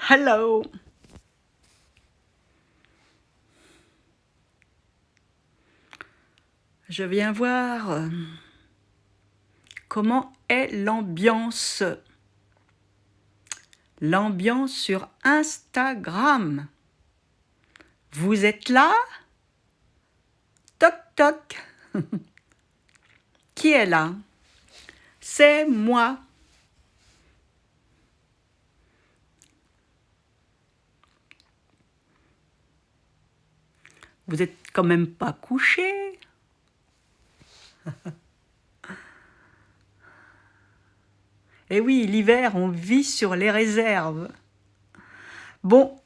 Hello. Je viens voir comment est l'ambiance. L'ambiance sur Instagram. Vous êtes là? Toc toc. Qui est là? C'est moi. Vous êtes quand même pas couché? Eh oui, l'hiver, on vit sur les réserves. Bon,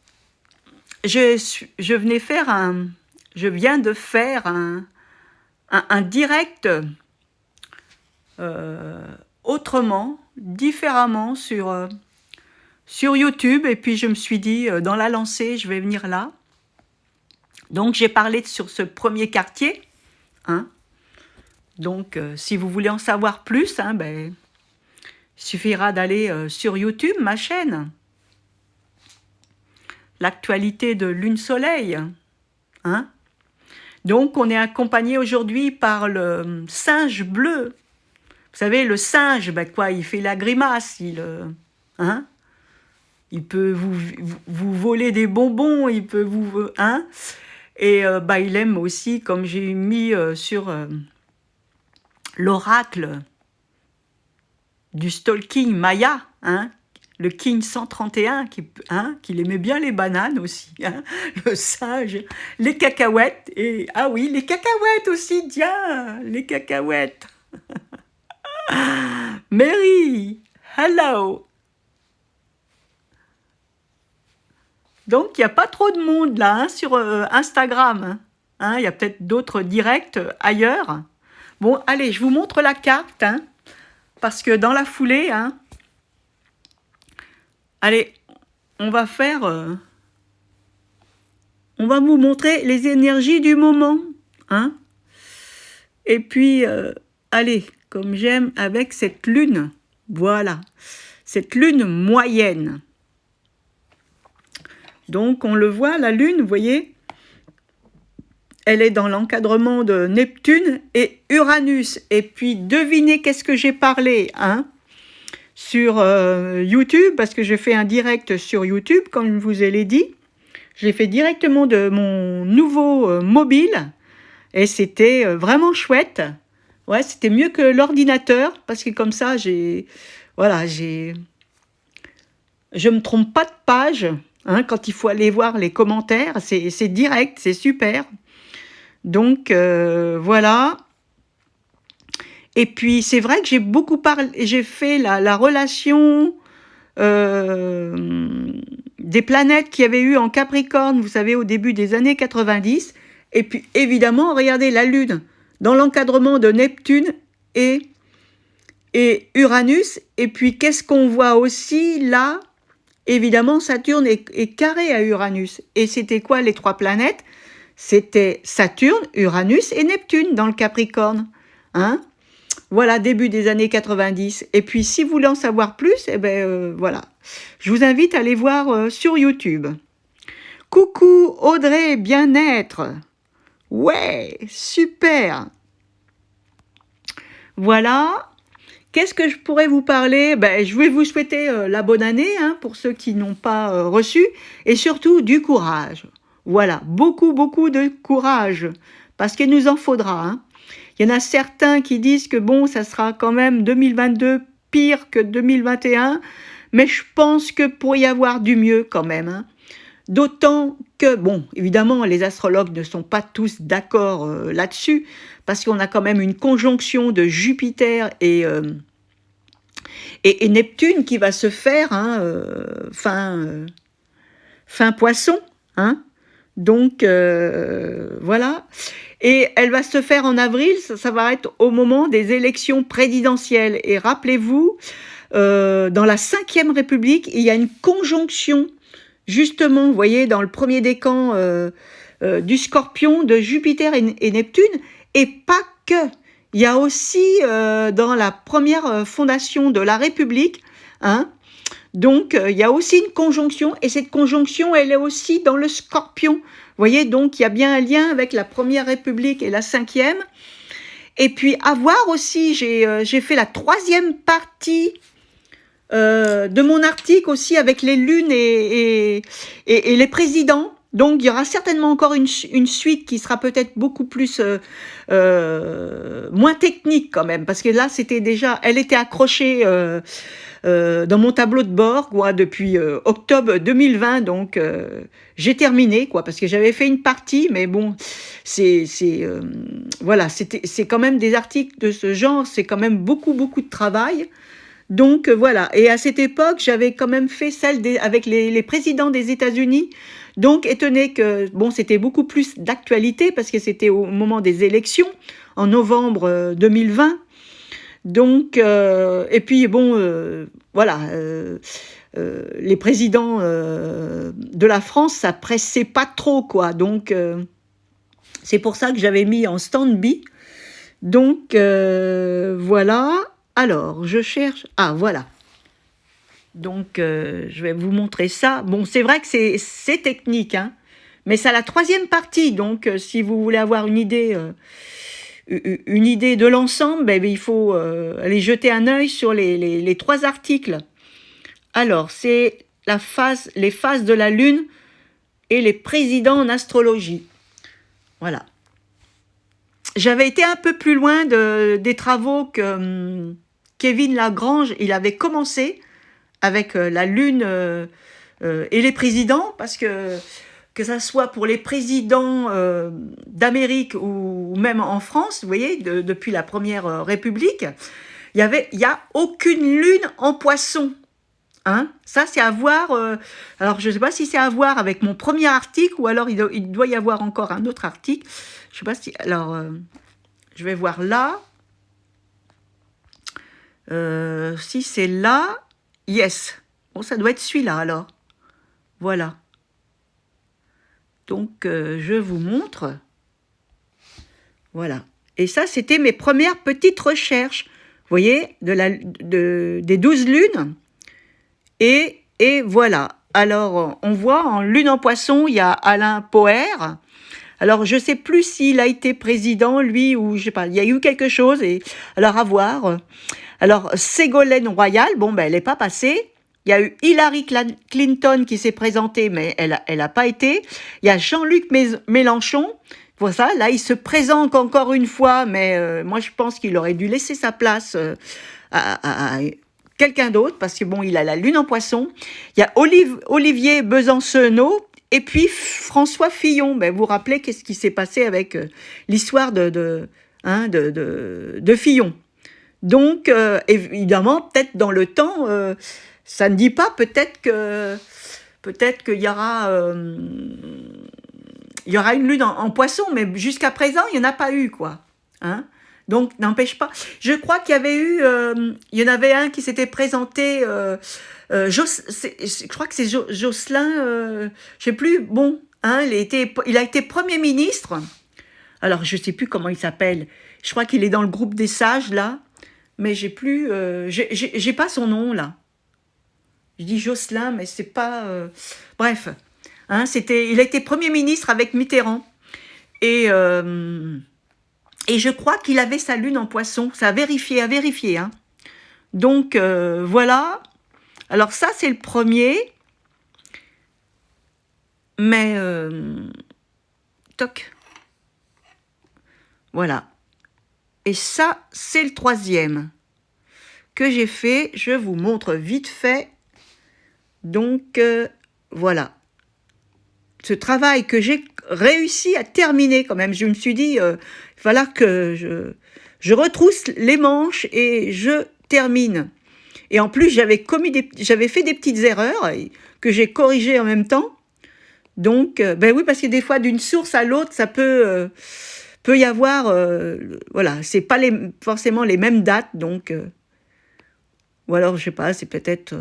je viens de faire un direct autrement, différemment sur YouTube. Et puis je me suis dit, dans la lancée, je vais venir là. Donc j'ai parlé sur ce premier quartier. Hein. Donc si vous voulez en savoir plus, il suffira d'aller sur YouTube, ma chaîne. L'actualité de Lune Soleil. Hein. Donc on est accompagné aujourd'hui par le singe bleu. Vous savez, le singe, il fait la grimace. Il peut vous voler des bonbons, il peut vous... Et il aime aussi, comme j'ai mis sur l'oracle du stalking Maya, le King 131, qu'il aimait bien les bananes aussi, le singe, les cacahuètes, et ah oui, les cacahuètes aussi, tiens, les cacahuètes. Mary, hello. Donc, il n'y a pas trop de monde là sur Instagram. Il y a peut-être d'autres directs ailleurs. Bon, allez, je vous montre la carte, parce que dans la foulée, allez, on va vous montrer les énergies du moment. Et puis, allez, comme j'aime avec cette lune, voilà, cette lune moyenne. Donc, on le voit, la lune, vous voyez, elle est dans l'encadrement de Neptune et Uranus. Et puis, devinez qu'est-ce que j'ai parlé, sur YouTube, parce que j'ai fait un direct sur YouTube, comme je vous l'ai dit. Je l'ai fait directement de mon nouveau mobile, et c'était vraiment chouette. Ouais, c'était mieux que l'ordinateur, parce que comme ça, je me trompe pas de page. Quand il faut aller voir les commentaires, c'est direct, c'est super. Donc, voilà. Et puis, c'est vrai que j'ai beaucoup parlé, j'ai fait la relation des planètes qu'il y avait eu en Capricorne, vous savez, au début des années 90. Et puis, évidemment, regardez la Lune dans l'encadrement de Neptune et Uranus. Et puis, qu'est-ce qu'on voit aussi là? Évidemment, Saturne est carré à Uranus. Et c'était quoi les trois planètes? C'était Saturne, Uranus et Neptune dans le Capricorne. Voilà, début des années 90. Et puis, si vous voulez en savoir plus, voilà. Je vous invite à aller voir sur YouTube. Coucou Audrey Bien-être. Ouais, super. Voilà. Qu'est-ce que je pourrais vous parler? Je vais vous souhaiter la bonne année pour ceux qui n'ont pas reçu, et surtout du courage. Voilà, beaucoup, beaucoup de courage, parce qu'il nous en faudra. Il y en a certains qui disent que bon, ça sera quand même 2022 pire que 2021, mais je pense que pour y avoir du mieux quand même. D'autant que, bon, évidemment, les astrologues ne sont pas tous d'accord là-dessus, parce qu'on a quand même une conjonction de Jupiter et Neptune qui va se faire fin poisson. Donc, voilà. Et elle va se faire en avril, ça va être au moment des élections présidentielles. Et rappelez-vous, dans la 5e République, il y a une conjonction, justement, vous voyez, dans le premier décan du Scorpion, de Jupiter et Neptune, et pas que. Il y a aussi, dans la première fondation de la République, Donc, il y a aussi une conjonction, et cette conjonction, elle est aussi dans le Scorpion. Vous voyez, donc il y a bien un lien avec la Première République et la Cinquième. Et puis, à voir aussi, j'ai fait la 3e partie de mon article aussi avec les lunes et les présidents. Donc, il y aura certainement encore une suite qui sera peut-être beaucoup plus moins technique quand même, parce que là, c'était déjà, elle était accrochée dans mon tableau de bord quoi, depuis octobre 2020, donc j'ai terminé quoi, parce que j'avais fait une partie, mais bon, voilà, c'est quand même des articles de ce genre, c'est quand même beaucoup de travail. Donc voilà, et à cette époque, j'avais quand même fait celle avec les présidents des États-Unis. Donc étonné que, bon, c'était beaucoup plus d'actualité parce que c'était au moment des élections, en novembre 2020. Donc, et puis bon, voilà, les présidents de la France, ça pressait pas trop, quoi. Donc, c'est pour ça que j'avais mis en stand-by. Donc, voilà. Alors, je cherche. Ah, voilà. Donc, je vais vous montrer ça. Bon, c'est vrai que c'est technique, hein, mais c'est la 3e partie. Donc, si vous voulez avoir une idée de l'ensemble, ben, il faut aller jeter un œil sur les 3 articles. Alors, c'est les phases de la Lune et les présidents en astrologie. Voilà. J'avais été un peu plus loin des travaux que Kevin Lagrange, il avait commencé avec la Lune et les présidents, parce que ça soit pour les présidents d'Amérique ou même en France, vous voyez, depuis la Première République, il y a aucune lune en Poisson. Hein, ça, c'est à voir. Alors, je ne sais pas si c'est à voir avec mon premier article ou alors il doit y avoir encore un autre article. Je ne sais pas si. Alors, je vais voir là. Si c'est là, yes. Bon, ça doit être celui-là alors. Voilà. Donc, je vous montre. Voilà. Et ça, c'était mes premières petites recherches. Vous voyez, des 12 lunes. Et voilà. Alors, on voit en lune en Poisson, il y a Alain Poher. Alors, je ne sais plus s'il a été président, lui, ou je sais pas. Il y a eu quelque chose. Et alors, à voir. Alors, Ségolène Royal, bon, ben, elle n'est pas passée. Il y a eu Hillary Clinton qui s'est présentée, mais elle a pas été. Il y a Jean-Luc Mélenchon. Voilà, là, il se présente encore une fois, mais moi, je pense qu'il aurait dû laisser sa place à quelqu'un d'autre, parce que bon, il a la lune en Poisson. Il y a Olivier Besancenot, et puis François Fillon. Ben, vous vous rappelez qu'est-ce qui s'est passé avec l'histoire de Fillon. Donc, évidemment, peut-être dans le temps, ça ne dit pas, peut-être qu'il y aura une lune en Poisson, mais jusqu'à présent, il n'y en a pas eu, quoi. Hein? Donc, n'empêche pas. Je crois qu'il y avait eu, il y en avait un qui s'était présenté, je crois que c'est Jocelyn, je ne sais plus, bon, hein, il a été Premier ministre. Alors, je ne sais plus comment il s'appelle. Je crois qu'il est dans le groupe des sages, là, mais j'ai pas son nom, là. Je dis Jocelyn, mais c'est pas... Bref, hein, il a été Premier ministre avec Mitterrand. Et je crois qu'il avait sa lune en Poisson. Ça à vérifier, hein. Donc, voilà. Alors ça, c'est le premier. Mais, toc. Voilà. Et ça, c'est le 3e que j'ai fait. Je vous montre vite fait. Donc, voilà. Ce travail que j'ai réussi à terminer quand même. Je me suis dit, il va falloir que je retrousse les manches et je termine. Et en plus, j'avais fait des petites erreurs que j'ai corrigées en même temps. Donc, ben oui, parce que des fois, d'une source à l'autre, ça peut y avoir, voilà, c'est pas forcément les mêmes dates, donc... ou alors, je sais pas, c'est peut-être...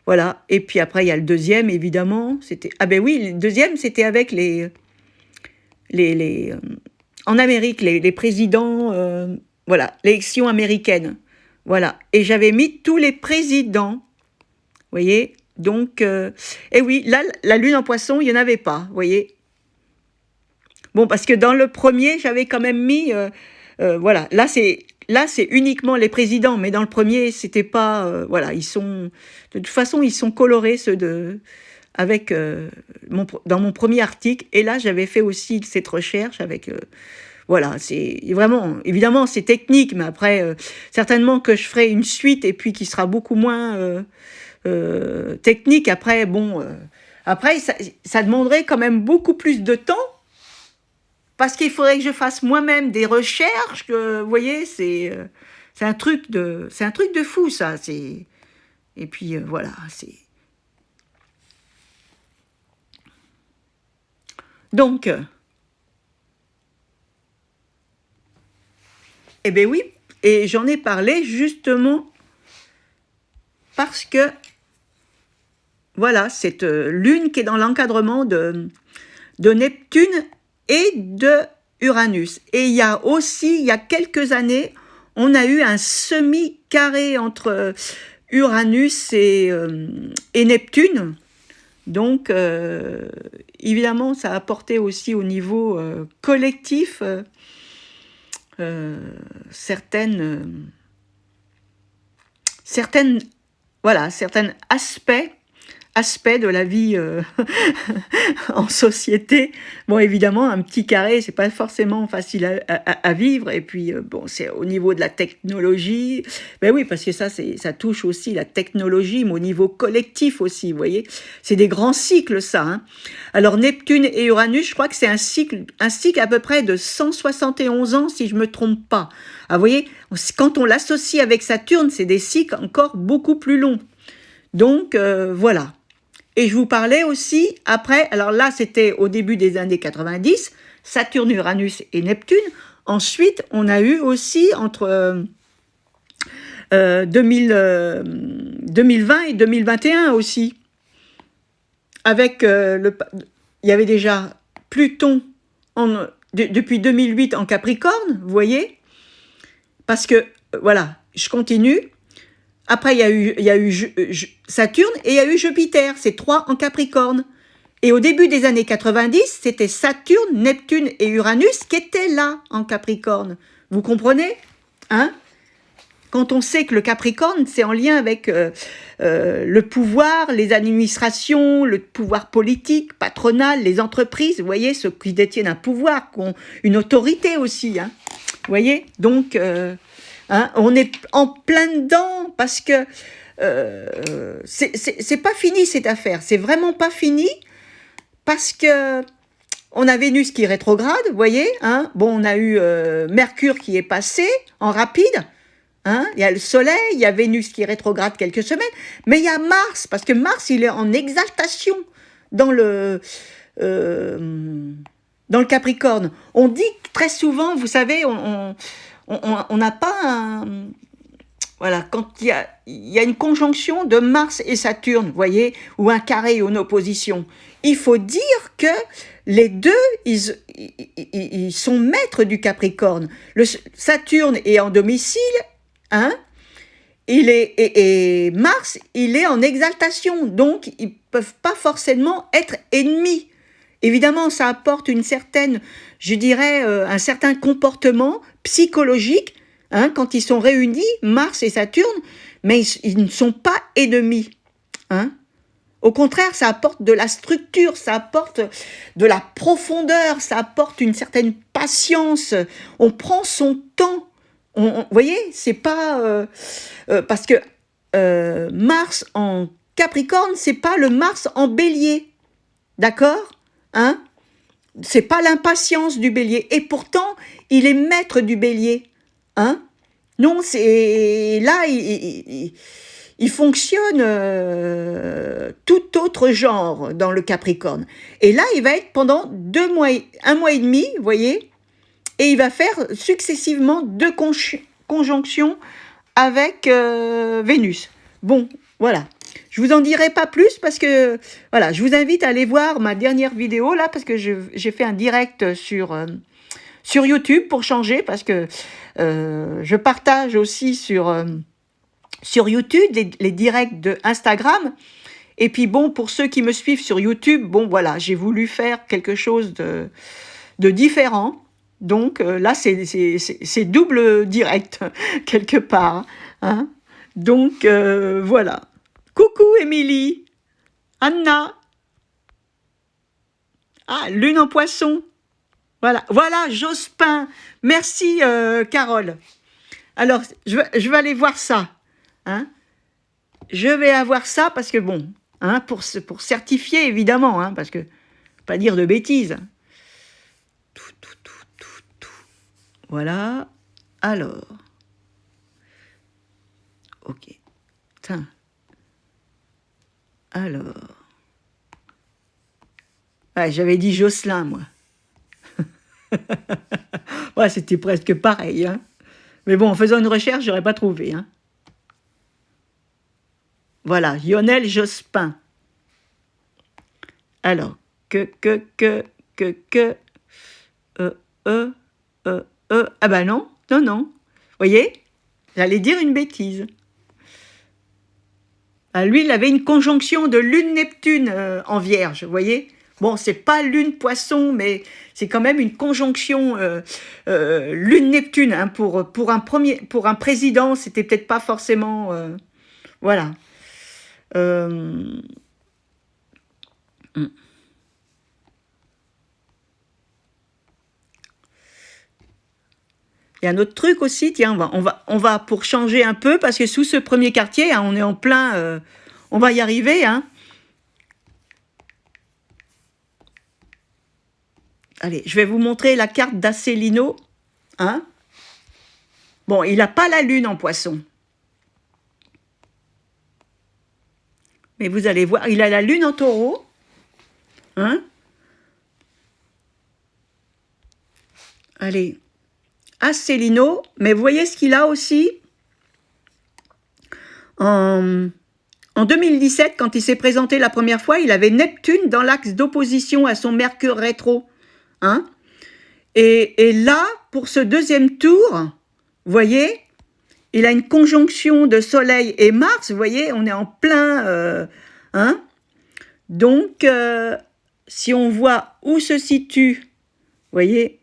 voilà. Et puis après, il y a le 2e, évidemment. Ah ben oui, le 2e, c'était avec en Amérique, les présidents... voilà, l'élection américaine. Voilà. Et j'avais mis tous les présidents voyez. Donc, et oui, là, la lune en poisson, il n'y en avait pas, vous voyez. Bon, parce que dans le premier, j'avais quand même mis, voilà, là c'est uniquement les présidents, mais dans le premier, c'était pas, voilà, ils sont, de toute façon, ils sont colorés ceux de, avec dans mon premier article. Et là, j'avais fait aussi cette recherche avec, voilà, c'est vraiment, évidemment, c'est technique, mais après, certainement que je ferai une suite et puis qui sera beaucoup moins technique. Après, bon, après, ça demanderait quand même beaucoup plus de temps. Parce qu'il faudrait que je fasse moi-même des recherches, que, vous voyez, c'est un truc de fou, ça. Et puis, voilà, c'est... Donc, eh bien oui, et j'en ai parlé justement parce que, voilà, cette lune qui est dans l'encadrement de Neptune et de Uranus. Et il y a aussi, il y a quelques années, on a eu un semi-carré entre Uranus et Neptune. Donc, évidemment, ça a apporté aussi au niveau collectif certaines, voilà, certains aspects de la vie en société. Bon, évidemment, un petit carré, c'est pas forcément facile à vivre. Et puis, bon, c'est au niveau de la technologie. Ben oui, parce que ça touche aussi la technologie, mais au niveau collectif aussi, vous voyez. C'est des grands cycles, ça. Hein. Alors, Neptune et Uranus, je crois que c'est un cycle à peu près de 171 ans, si je me trompe pas. Ah, vous voyez, quand on l'associe avec Saturne, c'est des cycles encore beaucoup plus longs. Donc, voilà. Et je vous parlais aussi, après, alors là, c'était au début des années 90, Saturne, Uranus et Neptune. Ensuite, on a eu aussi, entre 2020 et 2021 aussi, avec, il y avait déjà Pluton depuis 2008 en Capricorne, vous voyez, parce que, voilà, je continue. Après, il y a eu Saturne et il y a eu Jupiter, c'est 3 en Capricorne. Et au début des années 90, c'était Saturne, Neptune et Uranus qui étaient là en Capricorne. Vous comprenez, hein? Quand on sait que le Capricorne, c'est en lien avec le pouvoir, les administrations, le pouvoir politique, patronal, les entreprises, vous voyez, ceux qui détiennent un pouvoir, qui ont une autorité aussi, hein? Vous voyez, donc... Hein, on est en plein dedans parce que c'est pas fini cette affaire, c'est vraiment pas fini parce que on a Vénus qui est rétrograde, vous voyez, hein, bon on a eu Mercure qui est passé en rapide, hein, il y a le Soleil, il y a Vénus qui est rétrograde quelques semaines, mais il y a Mars parce que Mars il est en exaltation dans le Capricorne. On dit très souvent, vous savez, on n'a pas un... Voilà, quand il y a une conjonction de Mars et Saturne, vous voyez, ou un carré ou une opposition, il faut dire que les deux, ils sont maîtres du Capricorne. Saturne est en domicile, hein, et Mars, il est en exaltation, donc ils ne peuvent pas forcément être ennemis. Évidemment, ça apporte une certaine, je dirais, un certain comportement psychologique, hein, quand ils sont réunis, Mars et Saturne, mais ils ne sont pas ennemis. Hein. Au contraire, ça apporte de la structure, ça apporte de la profondeur, ça apporte une certaine patience. On prend son temps. Vous voyez, c'est pas... parce que Mars en Capricorne, c'est pas le Mars en Bélier. D'accord ? Hein? C'est pas l'impatience du Bélier. Et pourtant, il est maître du Bélier. Hein? Non, c'est là, il fonctionne tout autre genre dans le Capricorne. Et là, il va être pendant 1 mois et demi, vous voyez, et il va faire successivement 2 conjonctions avec Vénus. Bon, voilà. Je vous en dirai pas plus parce que, voilà, je vous invite à aller voir ma dernière vidéo là, parce que j'ai fait un direct sur YouTube pour changer, parce que je partage aussi sur sur YouTube, les directs de Instagram. Et puis bon, pour ceux qui me suivent sur YouTube, bon voilà, j'ai voulu faire quelque chose de différent. Donc là, c'est double direct, quelque part. Hein. Donc voilà. Coucou Émilie, Anna. Ah, lune en poisson. Voilà, voilà, Jospin. Merci Carole. Alors, je vais aller voir ça. Hein. Je vais avoir ça parce que bon, hein, pour certifier évidemment, hein, parce que pas dire de bêtises. Tout. Voilà. Alors. Ok. Tiens. Alors. Ouais, j'avais dit Jocelyn, moi. Ouais, c'était presque pareil. Hein. Mais bon, en faisant une recherche, j'aurais pas trouvé. Hein. Voilà, Lionel Jospin. Alors, ah ben non. Vous voyez, j'allais dire une bêtise. Ah, lui, il avait une conjonction de Lune-Neptune en Vierge, vous voyez. Bon, c'est pas Lune-Poisson, mais c'est quand même une conjonction Lune-Neptune. Hein, pour un président, c'était peut-être pas forcément... voilà. Il y a un autre truc aussi, tiens, on va pour changer un peu, parce que sous ce premier quartier, hein, on est en plein... on va y arriver, hein. Allez, je vais vous montrer la carte d'Asselineau. Hein. Bon, il n'a pas la lune en poisson. Mais vous allez voir, il a la lune en taureau. Hein. Allez, Asselineau, mais vous voyez ce qu'il a aussi en 2017, quand il s'est présenté la première fois, il avait Neptune dans l'axe d'opposition à son Mercure rétro. Hein. Et là, pour ce deuxième tour, vous voyez, il a une conjonction de Soleil et Mars, vous voyez, on est en plein... hein. Donc, si on voit où se situe, vous voyez,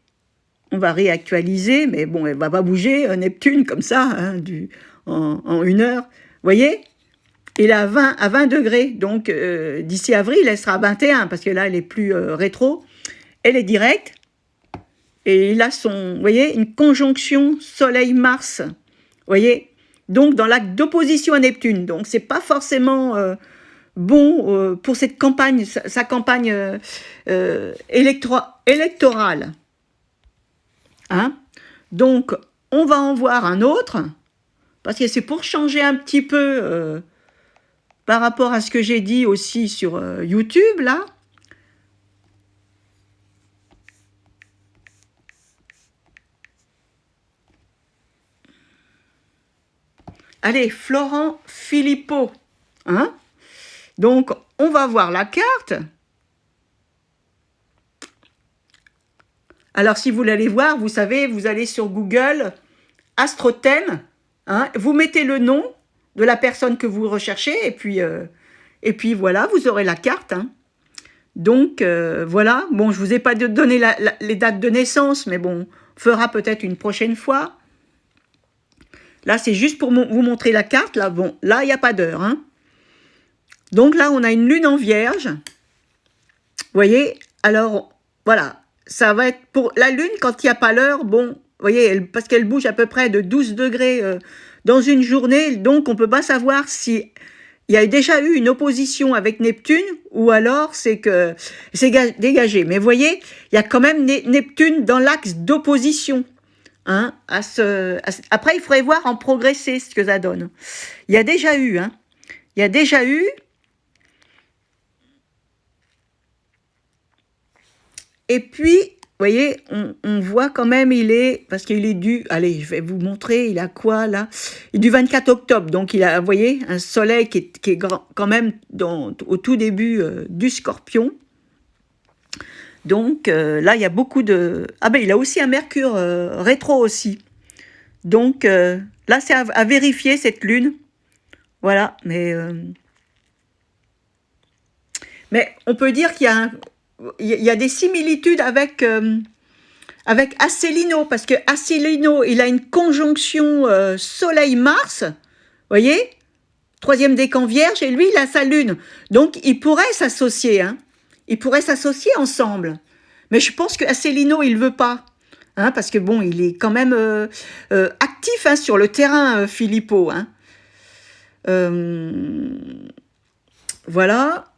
on va réactualiser, mais bon, elle ne va pas bouger, Neptune, comme ça, hein, en 1 heure. Vous voyez, il est à 20 degrés, donc d'ici avril, elle sera à 21, parce que là, elle est plus rétro. Elle est directe, et il a vous voyez, une conjonction Soleil-Mars, vous voyez, donc dans l'acte d'opposition à Neptune. Donc, c'est pas forcément bon pour cette campagne, sa campagne électorale. Hein. Donc, on va en voir un autre, parce que c'est pour changer un petit peu par rapport à ce que j'ai dit aussi sur YouTube, là. Allez, Florent Philippot. Hein. Donc, on va voir la carte. Alors, si vous l'allez voir, vous savez, vous allez sur Google, Astrothème, hein, vous mettez le nom de la personne que vous recherchez, et puis voilà, vous aurez la carte. Hein. Donc, voilà. Bon, je ne vous ai pas donné les dates de naissance, mais bon, on fera peut-être une prochaine fois. Là, c'est juste pour vous montrer la carte. Là, bon, là, il n'y a pas d'heure. Hein. Donc là, on a une lune en Vierge. Vous voyez, alors, voilà. Ça va être pour la lune, quand il n'y a pas l'heure, bon, vous voyez, parce qu'elle bouge à peu près de 12 degrés dans une journée, donc on ne peut pas savoir si il y a déjà eu une opposition avec Neptune, ou alors c'est que c'est dégagé. Mais vous voyez, il y a quand même Neptune dans l'axe d'opposition. Hein, après, il faudrait voir en progresser ce que ça donne. Il y a déjà eu, hein. Il y a déjà eu. Et puis, vous voyez, on voit quand même, parce qu'il est du, allez, je vais vous montrer, il a quoi là? Il est du 24 octobre, donc il a, vous voyez, un soleil qui est quand même au tout début du Scorpion. Donc là, il y a beaucoup de... Ah ben, il a aussi un Mercure rétro aussi. Donc là, c'est à vérifier cette lune. Voilà, mais on peut dire qu'il y a des similitudes avec Asselineau, parce que Asselineau, il a une conjonction Soleil-Mars, voyez, troisième décan Vierge, et lui, il a sa Lune. Donc, il pourrait s'associer, hein. Ils pourraient s'associer ensemble. Mais je pense que Asselineau, il ne veut pas. Hein, parce que bon, il est quand même actif, hein, sur le terrain, Philippot. Hein. Voilà.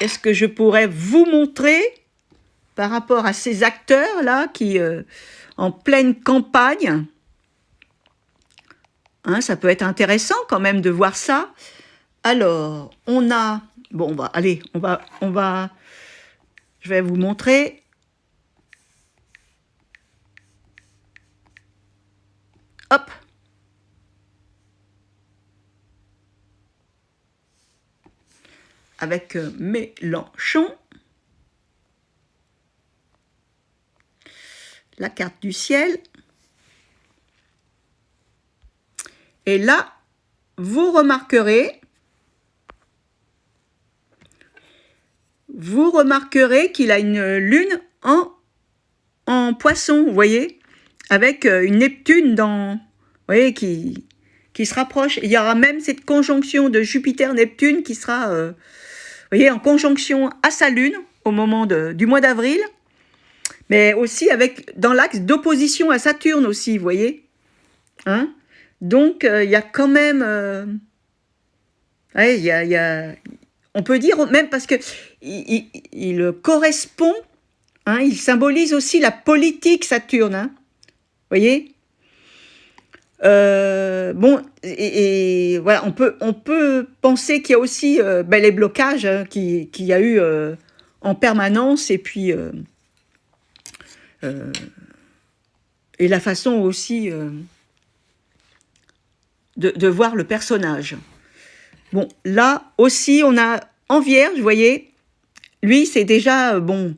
Est-ce que je pourrais vous montrer par rapport à ces acteurs-là qui, en pleine campagne, hein, ça peut être intéressant quand même de voir ça. Alors, on a... Bon, allez, je vais vous montrer. Hop. Avec Mélenchon. La carte du ciel. Et là, vous remarquerez qu'il a une lune en poisson, vous voyez, avec une Neptune vous voyez, qui se rapproche. Il y aura même cette conjonction de Jupiter-Neptune qui sera, vous voyez, en conjonction à sa lune au moment du mois d'avril, mais aussi dans l'axe d'opposition à Saturne aussi, vous voyez. Hein? Donc, il y a quand même... ouais, on peut dire même parce que il correspond, hein, il symbolise aussi la politique Saturne, hein, vous voyez. Bon, et voilà, on peut penser qu'il y a aussi les blocages, hein, qu'il y a eu en permanence, et puis et la façon aussi de voir le personnage. Bon, là aussi, on a en Vierge, vous voyez, lui, c'est déjà, bon,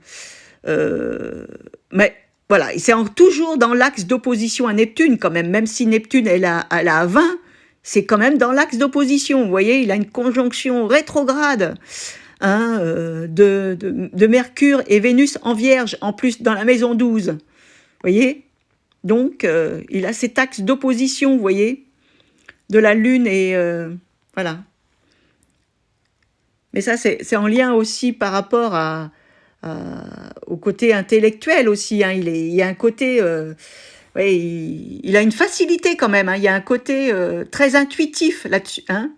mais voilà, c'est toujours dans l'axe d'opposition à Neptune, quand même si Neptune, elle a 20, c'est quand même dans l'axe d'opposition, vous voyez, il a une conjonction rétrograde, hein, de Mercure et Vénus en Vierge, en plus dans la maison 12, vous voyez, donc, il a cet axe d'opposition, vous voyez, de la Lune, et voilà. Mais ça, c'est en lien aussi par rapport au côté intellectuel aussi. Hein. Il y a un côté... ouais, il a une facilité quand même. Hein. Il y a un côté très intuitif là-dessus. Hein,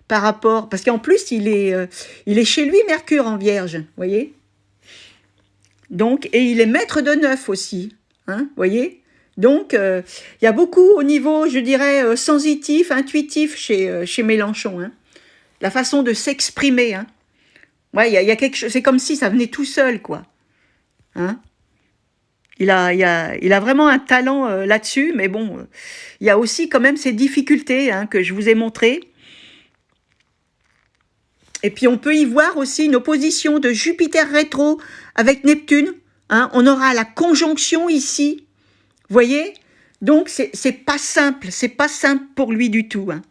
par rapport... Parce qu'en plus, il est chez lui, Mercure en Vierge. Vous voyez. Donc, et il est maître de 9 aussi. Hein, vous voyez. Donc, il y a beaucoup au niveau, je dirais, sensitif, intuitif chez Mélenchon. Hein. La façon de s'exprimer, hein. Ouais, il y a quelque chose, c'est comme si ça venait tout seul, quoi. Hein? Il a vraiment un talent là-dessus, mais bon, il y a aussi quand même ces difficultés, hein, que je vous ai montrées. Et puis on peut y voir aussi une opposition de Jupiter rétro avec Neptune. Hein? On aura la conjonction ici, vous voyez? Donc c'est pas simple pour lui du tout. Hein.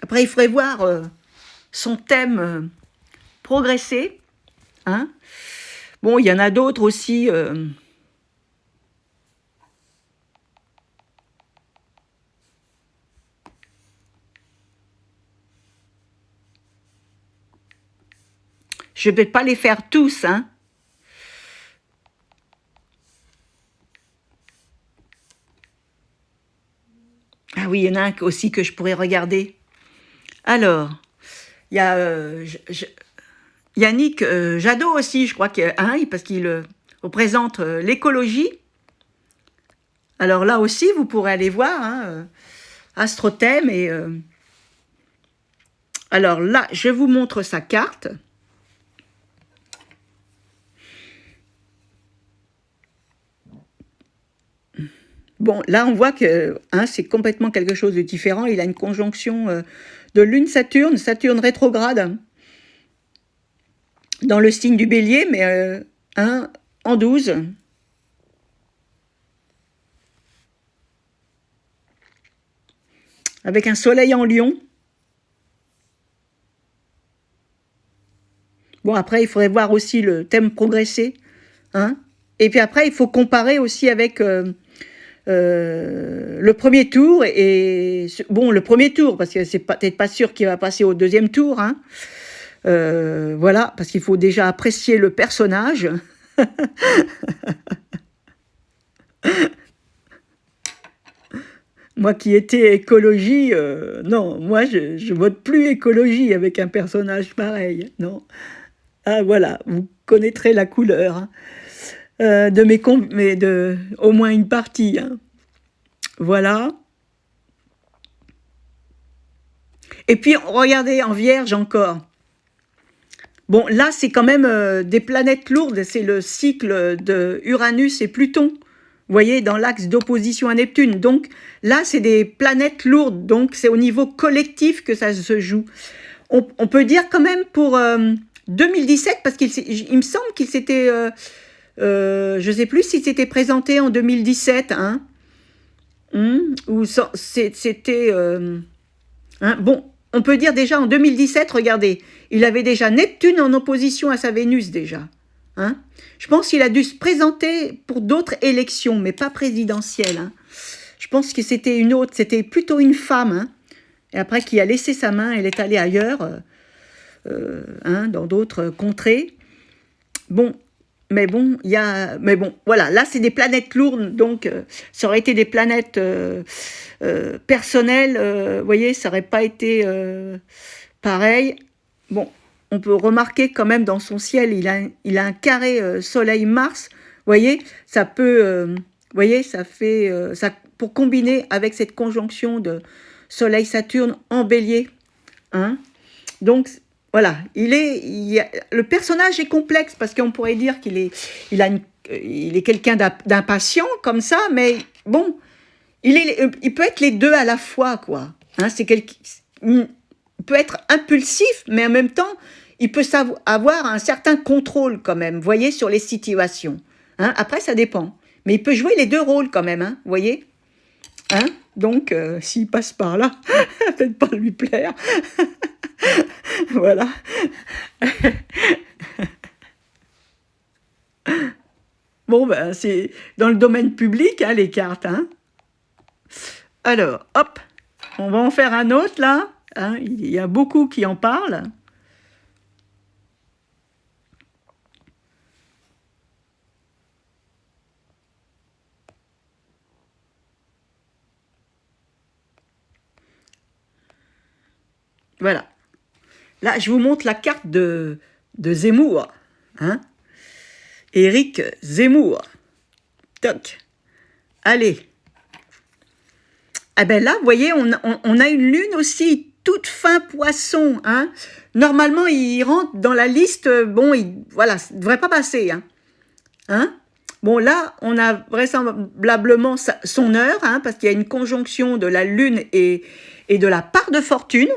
Après, il faudrait voir son thème progresser. Hein. Bon, il y en a d'autres aussi. Je ne vais pas les faire tous. Hein. Ah oui, il y en a un aussi que je pourrais regarder. Alors, il y a Yannick Jadot aussi, je crois, parce qu'il représente l'écologie. Alors là aussi, vous pourrez aller voir, hein, Astrothème. Alors là, je vous montre sa carte. Bon, là, on voit que hein, c'est complètement quelque chose de différent. Il a une conjonction de Lune-Saturne, Saturne rétrograde, dans le signe du Bélier, mais en 12. Avec un soleil en Lion. Bon, après, il faudrait voir aussi le thème progresser. Hein. Et puis après, il faut comparer aussi avec le premier tour. Et bon, le premier tour, parce que c'est peut-être pas sûr qu'il va passer au deuxième tour. Hein. Voilà, parce qu'il faut déjà apprécier le personnage. Moi qui étais écologie, non, moi je vote plus écologie avec un personnage pareil, non. Ah voilà, vous connaîtrez la couleur hein, de mais de au moins une partie. Hein. Voilà. Et puis regardez en Vierge encore. Bon là c'est quand même des planètes lourdes, c'est le cycle de Uranus et Pluton. Vous voyez, dans l'axe d'opposition à Neptune. Donc là, c'est des planètes lourdes. Donc c'est au niveau collectif que ça se joue. On peut dire quand même pour 2017, parce qu'il me semble qu'il s'était... je ne sais plus s'il s'était présenté en 2017. Hein, ou c'était... hein, bon, on peut dire déjà en 2017, regardez, il avait déjà Neptune en opposition à sa Vénus déjà. Hein. Je pense qu'il a dû se présenter pour d'autres élections, mais pas présidentielles. Hein. Je pense que c'était une autre, c'était plutôt une femme. Hein. Et après, qui a laissé sa main, elle est allée ailleurs, hein, dans d'autres contrées. Bon, mais bon, voilà, là, c'est des planètes lourdes, donc ça aurait été des planètes personnelles, vous voyez, ça n'aurait pas été pareil. Bon. On peut remarquer quand même dans son ciel, il a un carré Soleil-Mars. Vous voyez, ça peut, voyez, ça fait, ça, pour combiner avec cette conjonction de Soleil-Saturne en Bélier. Hein. Donc, voilà, le personnage est complexe parce qu'on pourrait dire qu'il est, il est quelqu'un d'impatient comme ça, mais bon, il peut être les deux à la fois, quoi. Hein, il peut être impulsif, mais en même temps, il peut avoir un certain contrôle quand même, vous voyez, sur les situations. Hein. Après, ça dépend. Mais il peut jouer les deux rôles quand même, hein, vous voyez. Hein. Donc, s'il passe par là, faites pas lui plaire. Voilà. Bon, ben, c'est dans le domaine public, hein, les cartes. Hein. Alors, hop, on va en faire un autre, là. Hein, il y a beaucoup qui en parlent. Voilà. Là, je vous montre la carte de Zemmour. Hein. Éric Zemmour. Toc. Allez. Ah ben là, vous voyez, on a une lune aussi, toute fin poisson. Hein. Normalement, il rentre dans la liste, bon, voilà, ça ne devrait pas passer. Hein. Hein. Bon, là, on a vraisemblablement son heure, hein, parce qu'il y a une conjonction de la lune et de la part de fortune.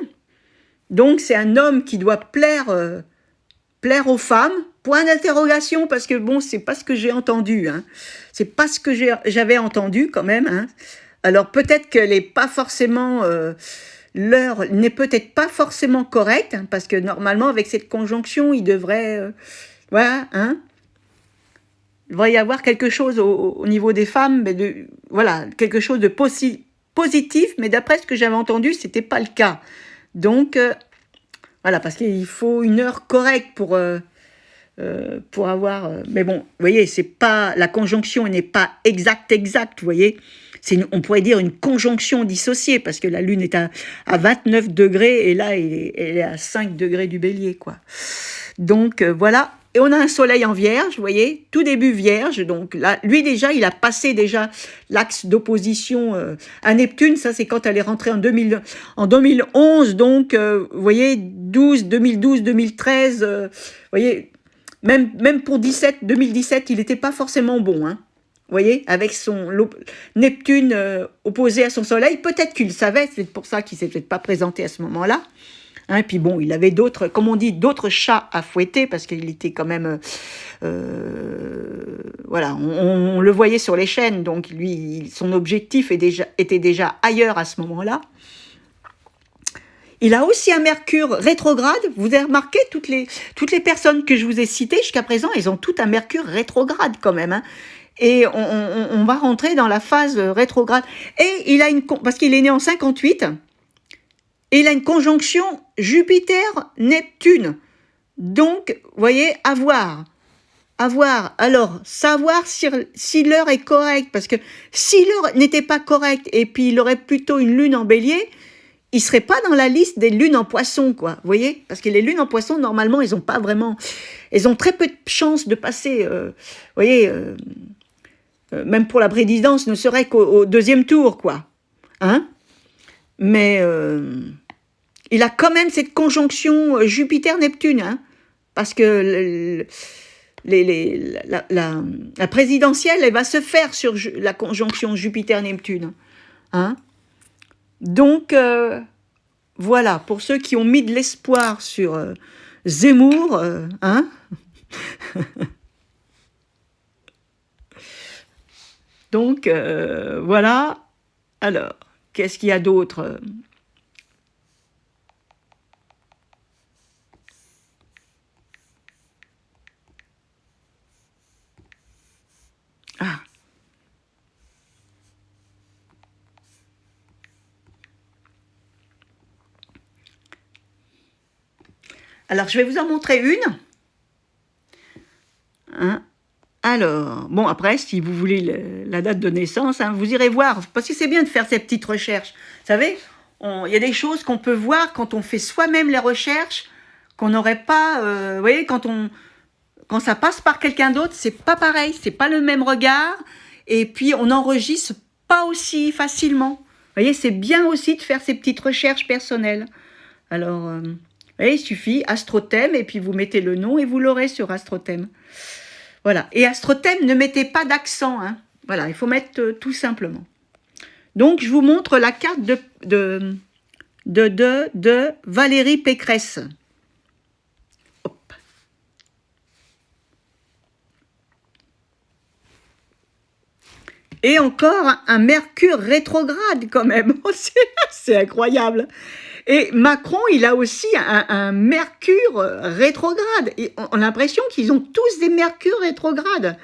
Donc, c'est un homme qui doit plaire aux femmes. Point d'interrogation, parce que bon, c'est pas ce que j'ai entendu. Hein. C'est pas ce que j'avais entendu quand même. Hein. Alors, peut-être qu'elle n'est pas forcément... l'heure n'est peut-être pas forcément correcte, hein, parce que normalement, avec cette conjonction, il devrait... voilà, hein. Il devrait y avoir quelque chose au niveau des femmes, mais voilà, quelque chose de positif, mais d'après ce que j'avais entendu, c'était pas le cas. Donc, voilà, parce qu'il faut une heure correcte pour avoir... mais bon, vous voyez, c'est pas, la conjonction n'est pas exacte, vous voyez. On pourrait dire une conjonction dissociée, parce que la Lune est à 29 degrés, et là, elle est à 5 degrés du Bélier, quoi. Donc, voilà. Et on a un soleil en Vierge, vous voyez, tout début Vierge. Donc là, lui déjà, il a passé déjà l'axe d'opposition à Neptune. Ça, c'est quand elle est rentrée en 2011. Donc, vous voyez, 2012, 2013, vous voyez, même pour 2017, il n'était pas forcément bon. Hein. Vous voyez, avec son Neptune opposé à son soleil. Peut-être qu'il le savait, c'est pour ça qu'il ne s'est peut-être pas présenté à ce moment-là. Hein, et puis bon, il avait d'autres, comme on dit, d'autres chats à fouetter, parce qu'il était quand même... voilà, on le voyait sur les chaînes, donc lui, son objectif était déjà ailleurs à ce moment-là. Il a aussi un Mercure rétrograde. Vous avez remarqué, toutes les personnes que je vous ai citées jusqu'à présent, elles ont toutes un Mercure rétrograde quand même. Hein. Et on va rentrer dans la phase rétrograde. Et il a parce qu'il est né en 58, et il a une conjonction Jupiter-Neptune. Donc, vous voyez, à voir. Alors, savoir si l'heure est correcte, parce que si l'heure n'était pas correcte, et puis il aurait plutôt une lune en bélier, il serait pas dans la liste des lunes en poisson, quoi. Vous voyez? Parce que les lunes en poisson, normalement, elles ont pas vraiment... Elles ont très peu de chances de passer, vous voyez, même pour la présidence, ne serait qu'au deuxième tour, quoi. Hein? Mais il a quand même cette conjonction Jupiter-Neptune, hein, parce que la présidentielle, elle va se faire sur la conjonction Jupiter-Neptune. Hein? Donc, voilà, pour ceux qui ont mis de l'espoir sur Zemmour, hein? Donc, voilà. Alors, qu'est-ce qu'il y a d'autre? Ah. Alors, je vais vous en montrer une. Hein? Alors, bon, après, si vous voulez la date de naissance, hein, vous irez voir, parce que c'est bien de faire ces petites recherches. Vous savez, il y a des choses qu'on peut voir quand on fait soi-même les recherches, qu'on n'aurait pas... vous voyez, quand ça passe par quelqu'un d'autre, c'est pas pareil, c'est pas le même regard, et puis on n'enregistre pas aussi facilement. Vous voyez, c'est bien aussi de faire ces petites recherches personnelles. Alors, vous voyez, il suffit, Astrothème, et puis vous mettez le nom, et vous l'aurez sur Astrothème. Voilà. Et Astrothème, ne mettez pas d'accent. Hein. Voilà, il faut mettre tout simplement. Donc, je vous montre la carte de Valérie Pécresse. Hop. Et encore un Mercure rétrograde quand même. C'est incroyable. Et Macron, il a aussi un Mercure rétrograde. Et on a l'impression qu'ils ont tous des Mercures rétrogrades.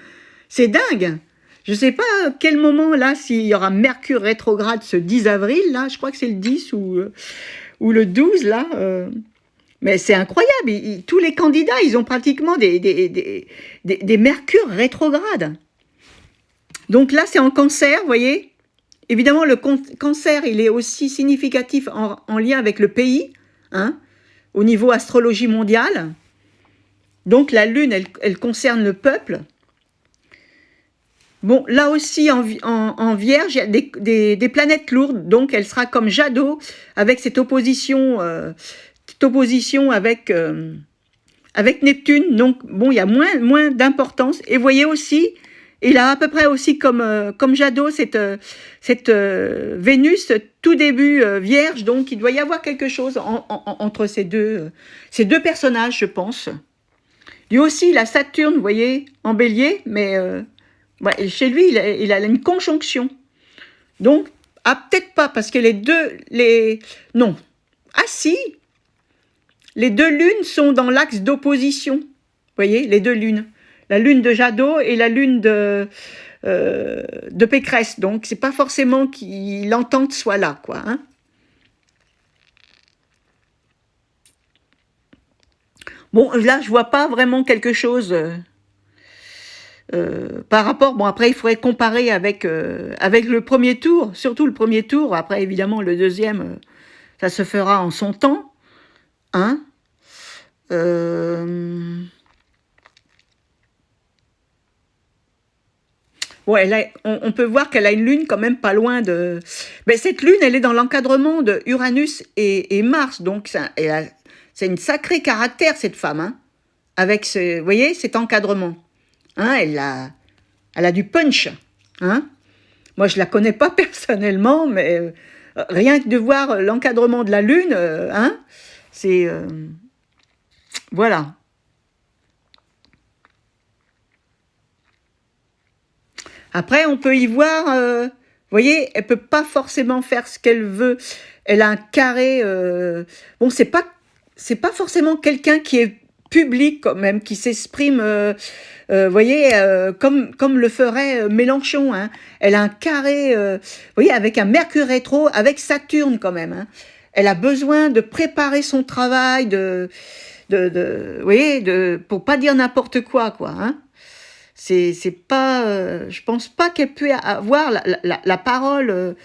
C'est dingue. Je ne sais pas à quel moment, là, s'il y aura Mercure rétrograde ce 10 avril, là, je crois que c'est le 10 ou le 12, là. Mais c'est incroyable. Tous les candidats, ils ont pratiquement des Mercures rétrogrades. Donc là, c'est en Cancer, vous voyez. Évidemment, le Cancer, il est aussi significatif en lien avec le pays, hein, au niveau astrologie mondiale. Donc la Lune, elle concerne le peuple. Bon, là aussi, en Vierge, il y a des planètes lourdes, donc elle sera comme Jadot, avec cette opposition avec Neptune. Donc, bon, il y a moins d'importance. Et vous voyez aussi... Il a à peu près aussi comme Jadot cette Vénus tout début Vierge, donc il doit y avoir quelque chose entre ces deux personnages, je pense. Lui aussi, il a Saturne, vous voyez, en Bélier, mais ouais, chez lui, il a une conjonction. Donc, peut-être pas, parce que non. Ah si, les deux lunes sont dans l'axe d'opposition. Vous voyez, les deux lunes. La lune de Jadot et la lune de Pécresse. Donc, c'est pas forcément que l'entente soit là, quoi. Hein. Bon, là, je vois pas vraiment quelque chose par rapport... Bon, après, il faudrait comparer avec le premier tour, surtout le premier tour. Après, évidemment, le deuxième, ça se fera en son temps. Hein. Ouais, on peut voir qu'elle a une lune quand même pas loin de... Mais cette lune, elle est dans l'encadrement de Uranus et Mars, donc c'est une sacrée caractère, cette femme, hein, avec vous voyez, cet encadrement. Hein, elle a du punch. Hein. Moi, je la connais pas personnellement, mais rien que de voir l'encadrement de la lune, hein, C'est... voilà. Après, on peut y voir... vous voyez, elle peut pas forcément faire ce qu'elle veut. Elle a un carré... bon, c'est pas forcément quelqu'un qui est public quand même, qui s'exprime... vous voyez, comme le ferait Mélenchon. Hein. Elle a un carré, vous voyez, avec un Mercure rétro, avec Saturne quand même. Hein. Elle a besoin de préparer son travail, vous voyez, pour pas dire n'importe quoi, quoi. Hein. C'est pas, je pense pas qu'elle puisse avoir la parole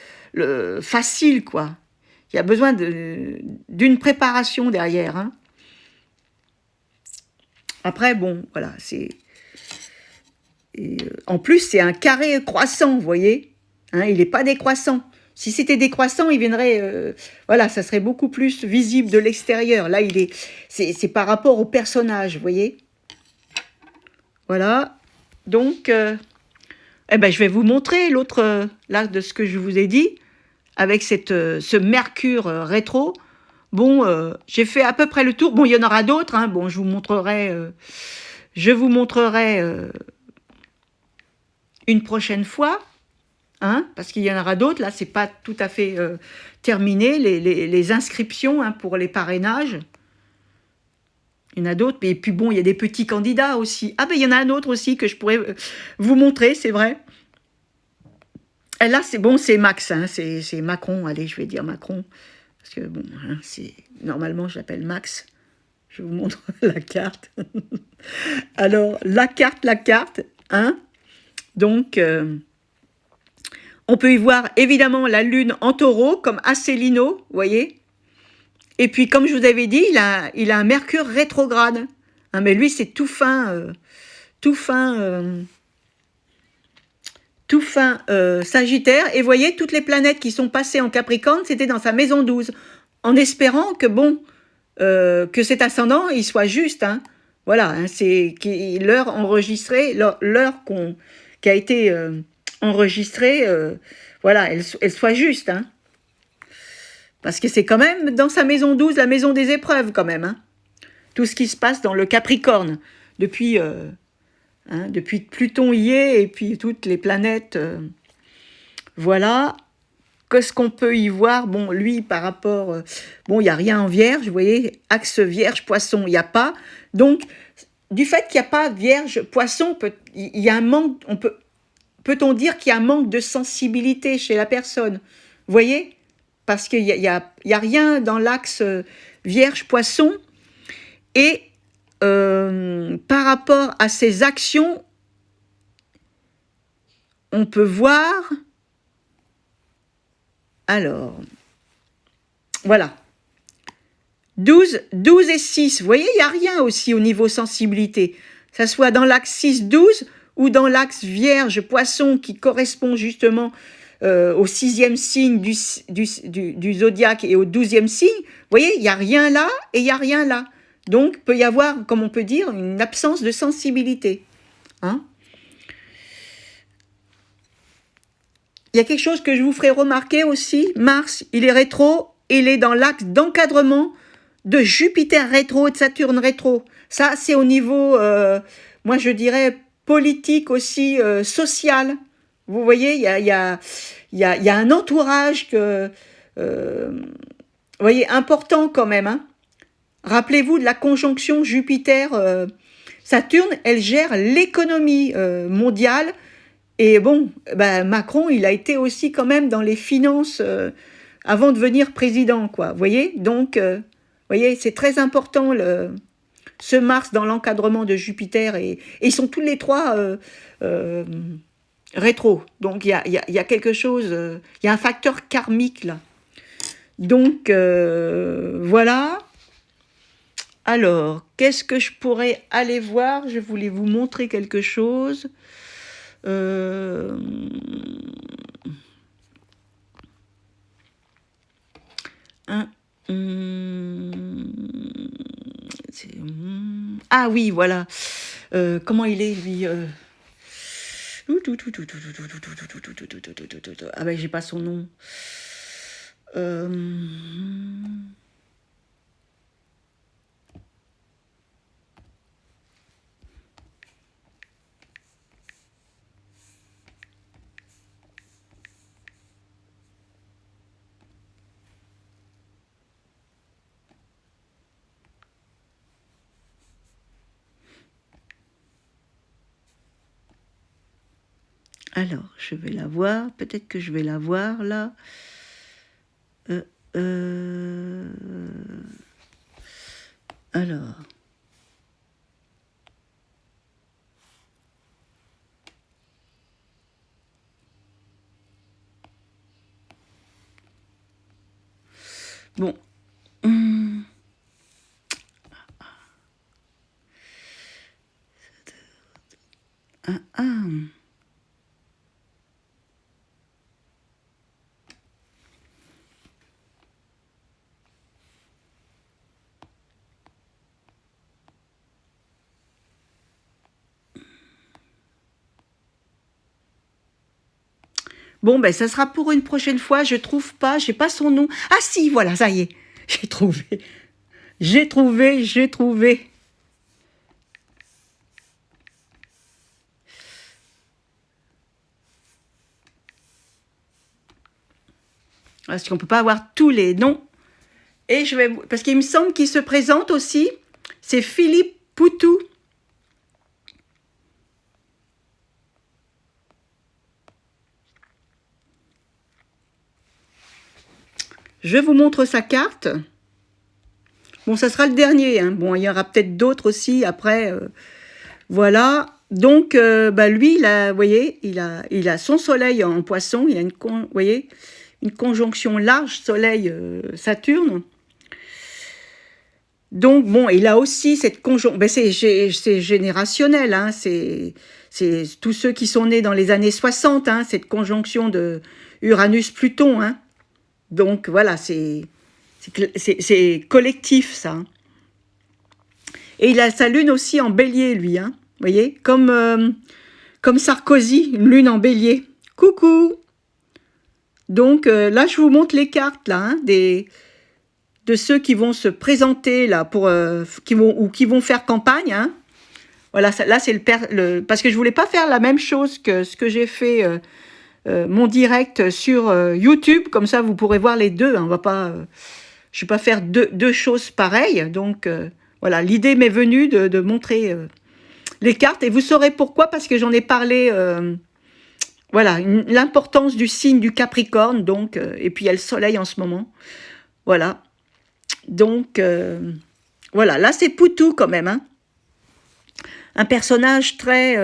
facile, quoi. Il y a besoin d'une préparation derrière. Hein. Après, bon, voilà, c'est... en plus, c'est un carré croissant, vous voyez. Hein, il n'est pas décroissant. Si c'était décroissant, il viendrait... voilà, ça serait beaucoup plus visible de l'extérieur. Là, c'est par rapport au personnage, vous voyez. Voilà. Donc, eh ben, je vais vous montrer l'autre, là, de ce que je vous ai dit, avec ce Mercure rétro. Bon, j'ai fait à peu près le tour. Bon, il y en aura d'autres. Hein. Bon, je vous montrerai une prochaine fois, hein, parce qu'il y en aura d'autres. Là, c'est pas tout à fait terminé, les inscriptions hein, pour les parrainages. Il y en a d'autres, et puis bon, il y a des petits candidats aussi. Ah ben, il y en a un autre aussi que je pourrais vous montrer, c'est vrai. Et là, c'est bon, c'est Max, hein, c'est Macron. Allez, je vais dire Macron, parce que bon, hein, normalement, je l'appelle Max. Je vous montre la carte. Alors, la carte, hein. Donc, on peut y voir évidemment la lune en taureau, comme Asselineau, vous voyez. Et puis, comme je vous avais dit, il a un Mercure rétrograde. Hein, mais lui, c'est tout fin Sagittaire. Et vous voyez, toutes les planètes qui sont passées en Capricorne, c'était dans sa maison 12. En espérant que, bon, que cet ascendant, il soit juste. Hein. Voilà, hein, c'est l'heure enregistrée, l'heure qui a été enregistrée, voilà, elle soit juste. Hein. Parce que c'est quand même dans sa maison 12, la maison des épreuves quand même. Hein. Tout ce qui se passe dans le Capricorne, depuis Pluton y est, et puis toutes les planètes. Voilà. Qu'est-ce qu'on peut y voir? Bon, lui, par rapport... bon, il n'y a rien en Vierge, vous voyez, axe Vierge, Poisson, il n'y a pas. Donc, du fait qu'il n'y a pas Vierge, Poisson, il y a un manque... Peut-on dire qu'il y a un manque de sensibilité chez la personne? Vous voyez? Parce qu'il n'y a rien dans l'axe Vierge-Poisson. Et par rapport à ses actions, on peut voir... Alors, voilà. 12 et 6, vous voyez, il n'y a rien aussi au niveau sensibilité. Que ça soit dans l'axe 6-12 ou dans l'axe Vierge-Poisson qui correspond justement au 6e signe du zodiaque et au 12e signe. Vous voyez, il n'y a rien là et il n'y a rien là. Donc, il peut y avoir, comme on peut dire, une absence de sensibilité. Hein? Il y a quelque chose que je vous ferai remarquer aussi. Mars, il est rétro, il est dans l'axe d'encadrement de Jupiter rétro et de Saturne rétro. Ça, c'est au niveau, moi je dirais, politique aussi, social. Vous voyez, il y a un entourage vous voyez, important quand même. Hein. Rappelez-vous de la conjonction Jupiter-Saturne, elle gère l'économie mondiale. Et bon, ben Macron, il a été aussi quand même dans les finances avant de devenir président, quoi. Vous voyez? Donc, vous voyez, c'est très important ce Mars dans l'encadrement de Jupiter. Et ils sont tous les trois rétro. Donc, il y a quelque chose, il y a un facteur karmique, là. Donc, voilà. Alors, qu'est-ce que je pourrais aller voir? Je voulais vous montrer quelque chose. Ah oui, voilà. Comment il est, lui Ah ben, j'ai pas son nom. Alors, je vais la voir. Peut-être que je vais la voir, là. Euh, euh, alors... Bon. Ah, ah. Bon, ben, ça sera pour une prochaine fois. Je trouve pas, j'ai pas son nom. Ah si, voilà, ça y est. J'ai trouvé. J'ai trouvé. Parce qu'on peut pas avoir tous les noms. Et je vais... Parce qu'il me semble qu'il se présente aussi. C'est Philippe Poutou. Je vous montre sa carte. Bon, ça sera le dernier. Hein. Bon, il y aura peut-être d'autres aussi après. Voilà. Donc, bah, lui, vous voyez, il a son soleil en poisson. Il a vous voyez, une conjonction large soleil-Saturne. Donc, bon, il a aussi cette conjonction. Ben, c'est générationnel. Hein, c'est tous ceux qui sont nés dans les années 60, hein, cette conjonction de Uranus-Pluton. Hein. Donc, voilà, c'est collectif, ça. Hein. Et il a sa lune aussi en bélier, lui. Hein, vous voyez, comme Sarkozy, une lune en bélier. Coucou. Donc, là, je vous montre les cartes, là, hein, de ceux qui vont se présenter, là, qui vont faire campagne. Hein. Voilà, là, c'est parce que je voulais pas faire la même chose que ce que j'ai fait, mon direct sur YouTube. Comme ça, vous pourrez voir les deux. Hein, on va pas... je ne vais pas faire deux choses pareilles. Donc, voilà, l'idée m'est venue de montrer les cartes. Et vous saurez pourquoi, parce que j'en ai parlé, voilà, l'importance du signe du Capricorne. Donc, et puis, il y a le soleil en ce moment. Voilà. Donc, voilà, là, c'est Poutou quand même. Hein. Un personnage très...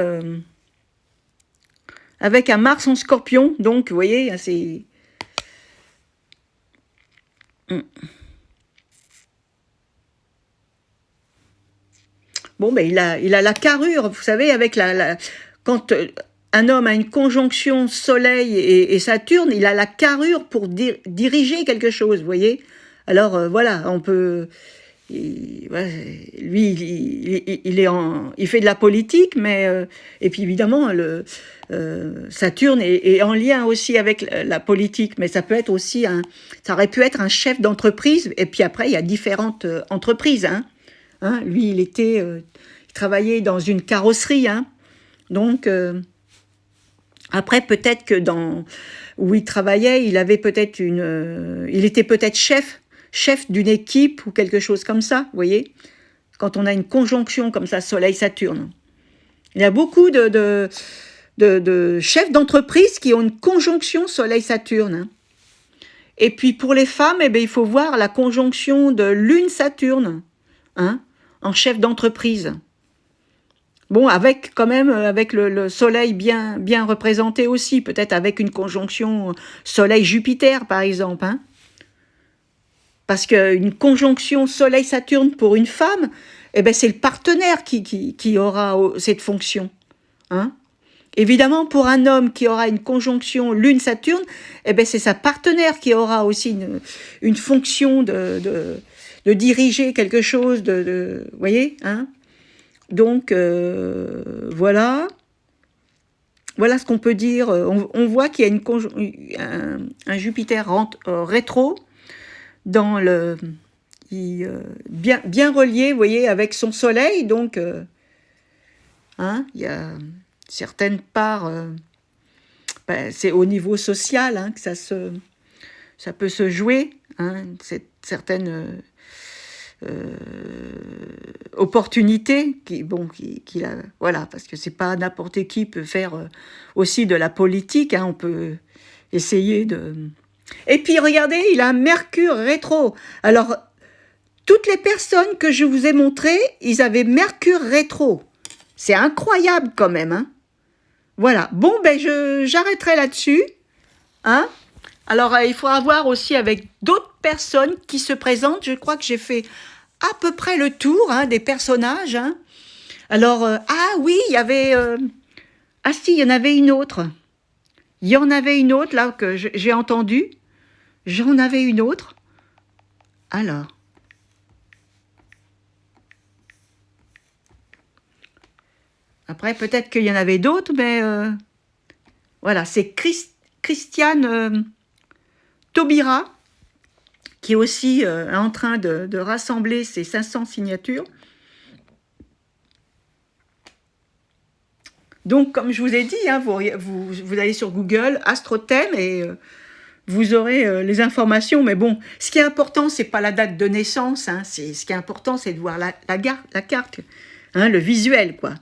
avec un Mars en Scorpion. Donc, vous voyez, c'est... Bon, ben, il a la carrure, vous savez, avec quand un homme a une conjonction Soleil et Saturne, il a la carrure pour diriger quelque chose, vous voyez. Alors, voilà, on peut... lui, il fait de la politique, mais... et puis, évidemment, Saturne est en lien aussi avec la politique, mais ça peut être aussi ça aurait pu être un chef d'entreprise, et puis après, il y a différentes entreprises, hein. Hein, lui, il travaillait dans une carrosserie. Hein, donc, après, peut-être que où il travaillait, il était peut-être chef d'une équipe ou quelque chose comme ça, vous voyez, quand on a une conjonction comme ça, Soleil-Saturne. Il y a beaucoup de chefs d'entreprise qui ont une conjonction Soleil-Saturne. Hein. Et puis, pour les femmes, eh bien, il faut voir la conjonction de Lune-Saturne. Hein, en chef d'entreprise. Bon, avec quand même avec le Soleil bien représenté aussi, peut-être avec une conjonction Soleil-Jupiter, par exemple. Hein. Parce qu'une conjonction Soleil-Saturne pour une femme, eh ben, c'est le partenaire qui aura cette fonction. Hein. Évidemment, pour un homme qui aura une conjonction Lune-Saturne, eh ben, c'est sa partenaire qui aura aussi une fonction de diriger quelque chose, vous voyez, hein. Donc, voilà. Voilà ce qu'on peut dire. On voit qu'il y a un Jupiter rétro dans bien relié, vous voyez, avec son Soleil. Donc, hein, il y a certaines parts, c'est au niveau social hein, que ça peut se jouer. Hein, certaines opportunité, voilà, parce que c'est pas n'importe qui peut faire aussi de la politique, hein, on peut essayer de... Et puis regardez, il a un Mercure rétro. Alors, toutes les personnes que je vous ai montrées, ils avaient Mercure rétro. C'est incroyable quand même, hein. Voilà, bon, ben j'arrêterai là-dessus, hein. Alors, il faudra voir aussi avec d'autres personnes qui se présentent. Je crois que j'ai fait à peu près le tour, hein, des personnages, hein. Alors, ah oui, il y avait... ah si, il y en avait une autre. Il y en avait une autre, là, que j'ai entendue. J'en avais une autre. Alors... Après, peut-être qu'il y en avait d'autres, mais... voilà, c'est Christiane Taubira, qui est aussi en train de rassembler ses 500 signatures. Donc, comme je vous ai dit, hein, vous allez sur Google, Astrothème, et vous aurez les informations. Mais bon, ce qui est important, c'est pas la date de naissance, hein, ce qui est important, c'est de voir la carte, hein, le visuel, quoi.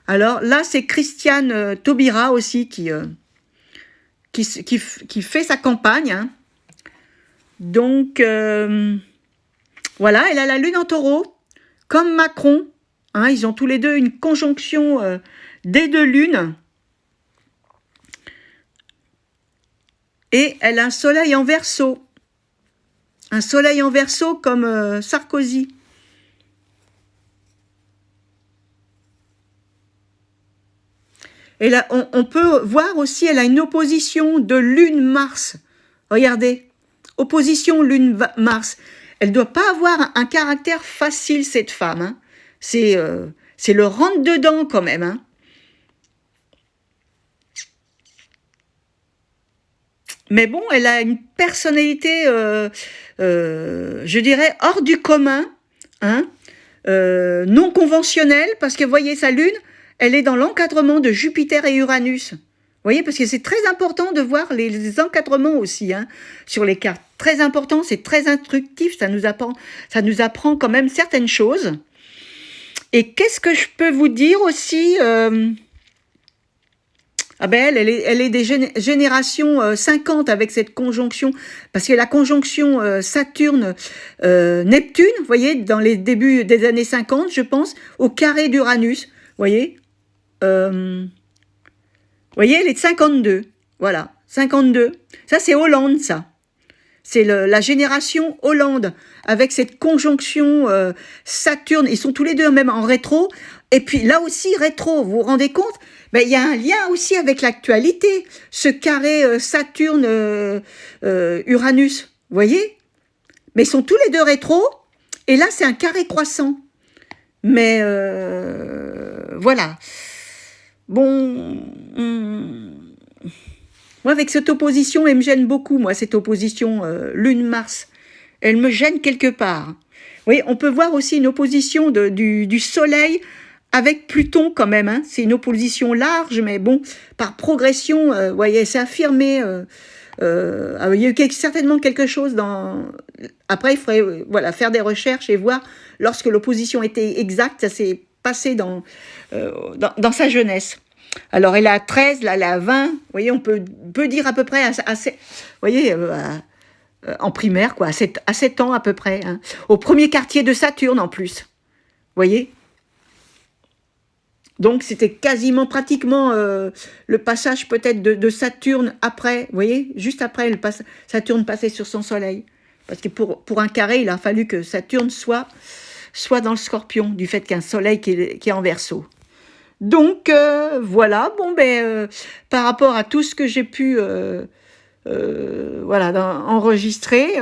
Alors là, c'est Christiane Taubira aussi qui fait sa campagne, hein. Donc, voilà, elle a la lune en taureau, comme Macron, hein, ils ont tous les deux une conjonction des deux lunes. Et elle a un soleil en Verseau. Un soleil en Verseau comme Sarkozy. Et là, on peut voir aussi, elle a une opposition de Lune-Mars. Regardez, opposition Lune-Mars. Elle ne doit pas avoir un caractère facile, cette femme, hein. C'est le rentre-dedans quand même, hein. Mais bon, elle a une personnalité, je dirais, hors du commun, hein, non conventionnelle, parce que, vous voyez, sa lune, elle est dans l'encadrement de Jupiter et Uranus. Vous voyez, parce que c'est très important de voir les encadrements aussi, hein, sur les cartes. Très important, c'est très instructif, ça nous apprend quand même certaines choses. Et qu'est-ce que je peux vous dire aussi ah ben elle est des générations 50 avec cette conjonction, parce que la conjonction Saturne-Neptune, vous voyez, dans les débuts des années 50, je pense, au carré d'Uranus, vous voyez, elle est de 52, voilà, 52, ça c'est Hollande, ça. C'est la génération Hollande, avec cette conjonction Saturne, ils sont tous les deux même en rétro, et puis là aussi rétro, vous vous rendez compte? Ben, il y a un lien aussi avec l'actualité, ce carré Saturne-Uranus, vous voyez? Mais ils sont tous les deux rétro, et là c'est un carré croissant. Mais voilà. Bon... Moi, avec cette opposition, elle me gêne beaucoup, moi, cette opposition Lune-Mars. Elle me gêne quelque part. Vous voyez, on peut voir aussi une opposition du Soleil avec Pluton quand même, hein. C'est une opposition large, mais bon, par progression, vous voyez, c'est affirmé. Il y a eu certainement quelque chose dans... Après, il faudrait voilà, faire des recherches et voir, lorsque l'opposition était exacte, ça s'est passé dans sa jeunesse. Alors, elle a 13, là, elle a 20. Vous voyez, on peut dire à peu près, vous voyez, en primaire, quoi, à 7 ans à peu près. Hein, au premier quartier de Saturne, en plus. Vous voyez? Donc, c'était quasiment, pratiquement, le passage peut-être de Saturne après. Vous voyez? Juste après, Saturne passait sur son soleil. Parce que pour un carré, il a fallu que Saturne soit dans le Scorpion, du fait qu'un soleil qui est en Verseau. Donc, voilà, bon, par rapport à tout ce que j'ai pu voilà, enregistrer,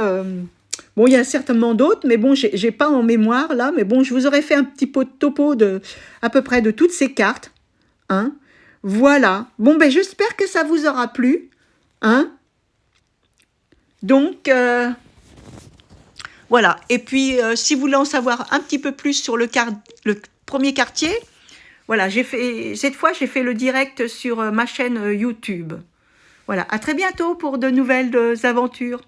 bon, il y a certainement d'autres, mais bon, j'ai pas en mémoire, là, mais bon, je vous aurais fait un petit topo à peu près de toutes ces cartes, hein, voilà. Bon, j'espère que ça vous aura plu, hein, donc, voilà, et puis, si vous voulez en savoir un petit peu plus sur le premier quartier, voilà, cette fois, j'ai fait le direct sur ma chaîne YouTube. Voilà, à très bientôt pour de nouvelles aventures.